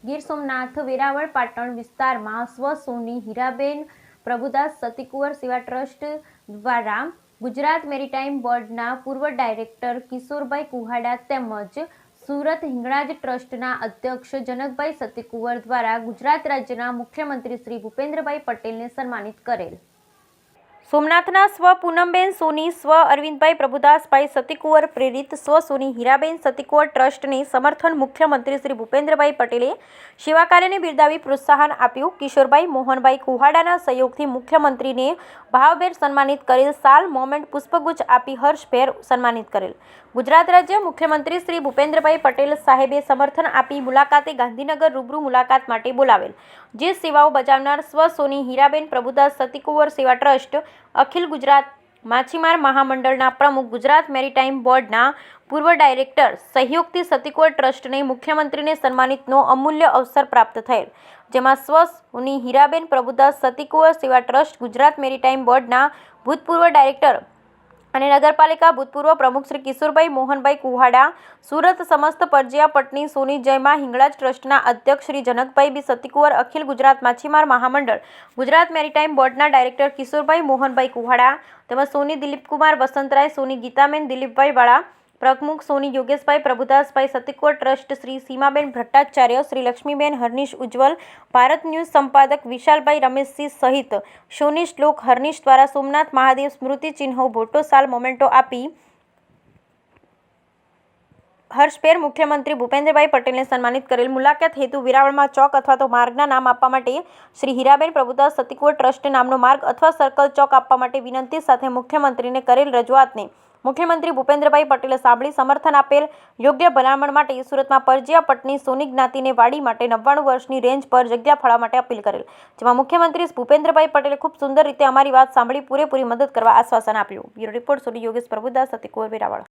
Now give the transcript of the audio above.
ગીર સોમનાથ વેરાવળ પાટણ વિસ્તારમાં સ્વ સોની હીરાબેન પ્રભુદાસ સતીકુંવર સેવા ટ્રસ્ટ દ્વારા ગુજરાત મેરીટાઈમ બોર્ડના પૂર્વ ડાયરેક્ટર કિશોરભાઈ કુહાડા તેમજ સુરત હિંગળાજ ટ્રસ્ટના અધ્યક્ષ જનકભાઈ સતીકુંવર દ્વારા ગુજરાત રાજ્યના મુખ્યમંત્રી શ્રી ભૂપેન્દ્રભાઈ પટેલને સન્માનિત કરેલ। સોમનાથના સ્વ પૂનમબેન સોની, સ્વ અરવિંદભાઈ પ્રભુદાસભાઈ સતીકુંવર પ્રેરિત સ્વ સોની હીરાબેન સતીકુંવર ટ્રસ્ટને સમર્થન મુખ્યમંત્રી શ્રી ભૂપેન્દ્રભાઈ પટેલે સેવા કાર્યને બિરદાવી પ્રોત્સાહન આપ્યું। કિશોરભાઈ મોહનભાઈ કુહાડાના સહયોગથી મુખ્યમંત્રીને ભાવભેર સન્માનિત કરેલ। સાલ મોમેન્ટ પુષ્પગુચ્છ આપી હર્ષભેર સન્માનિત કરેલ। ગુજરાત રાજ્ય મુખ્યમંત્રી શ્રી ભૂપેન્દ્રભાઈ પટેલ સાહેબે સમર્થન આપી મુલાકાતે ગાંધીનગર રૂબરૂ મુલાકાત માટે બોલાવેલ। જે સેવાઓ બજાવનાર સ્વ સોની હીરાબેન પ્રભુદાસ સતીકુંવર સેવા ટ્રસ્ટ, અખિલ ગુજરાત માછીમાર મહામંડળના પ્રમુખ, ગુજરાત મેરીટાઈમ બોર્ડના પૂર્વ ડાયરેક્ટર સહયોગથી સતીકુંવર ટ્રસ્ટને મુખ્યમંત્રીને સન્માનિતનો અમૂલ્ય અવસર પ્રાપ્ત થયેલ। જેમાં સ્વ સોની હીરાબેન પ્રભુદાસ સતીકુંવર સેવા ટ્રસ્ટ, ગુજરાત મેરીટાઈમ બોર્ડના ભૂતપૂર્વ ડાયરેક્ટર અને નગરપાલિકા ભૂતપૂર્વ પ્રમુખ શ્રી કિશોરભાઈ મોહનભાઈ કુહાડા, સુરત સમસ્ત પરજીયા પટની સોની જયમાં હિંગળાજ ટ્રસ્ટના અધ્યક્ષ શ્રી જનકભાઈ બી સતીકુંવર, અખિલ ગુજરાત માછીમાર મહામંડળ, ગુજરાત મેરીટાઈમ બોર્ડના ડાયરેક્ટર કિશોરભાઈ મોહનભાઈ કુહાડા તેમજ સોની દિલીપકુમાર વસંતરાય, સોની ગીતાબેન દિલીપભાઈ વાળા, પ્રમુખ સોની યોગેશભાઈ પ્રભુદાસભાઈ સતીકુંવર ટ્રસ્ટ શ્રી સીમાબેન ભટ્ટાચાર્ય, શ્રી લક્ષ્મીબેન હરનીશ ઉજ્જવલ, ભારત ન્યૂઝ સંપાદક વિશાલભાઈ રમેશસિંહ સહિત સોની શ્લોક હરનીશ દ્વારા સોમનાથ મહાદેવ સ્મૃતિ ચિહ્નો ભોટો સાલ મોમેન્ટો આપી હર્ષભેર મુખ્યમંત્રી ભૂપેન્દ્રભાઈ પટેલને સન્માનિત કરેલ। મુલાકાત હેતુ વેરાવળમાં ચોક અથવા તો માર્ગના નામ આપવા માટે શ્રી હીરાબેન પ્રભુદાસ સતીકુંવર ટ્રસ્ટ નામનો માર્ગ અથવા સર્કલ ચોક આપવા માટે વિનંતી સાથે મુખ્યમંત્રીને કરેલ રજૂઆતને મુખ્યમંત્રી ભૂપેન્દ્રભાઈ પટેલે સાંભળી સમર્થન આપેલ। યોગ્ય ભલામણ માટે સુરતમાં પરજીયા પટની સોની જ્ઞાતિને વાડી માટે 99 વર્ષની રેન્જ પર જગ્યા ફાળવા માટે અપીલ કરેલ। જેમાં મુખ્યમંત્રી ભૂપેન્દ્રભાઈ પટેલે ખૂબ સુંદર રીતે અમારી વાત સાંભળી પૂરેપૂરી મદદ કરવા આશ્વાસન આપ્યું। બ્યુરો રિપોર્ટ સોની યોગેશ પ્રભુદાસ સતીકુંવર વેરાવળ।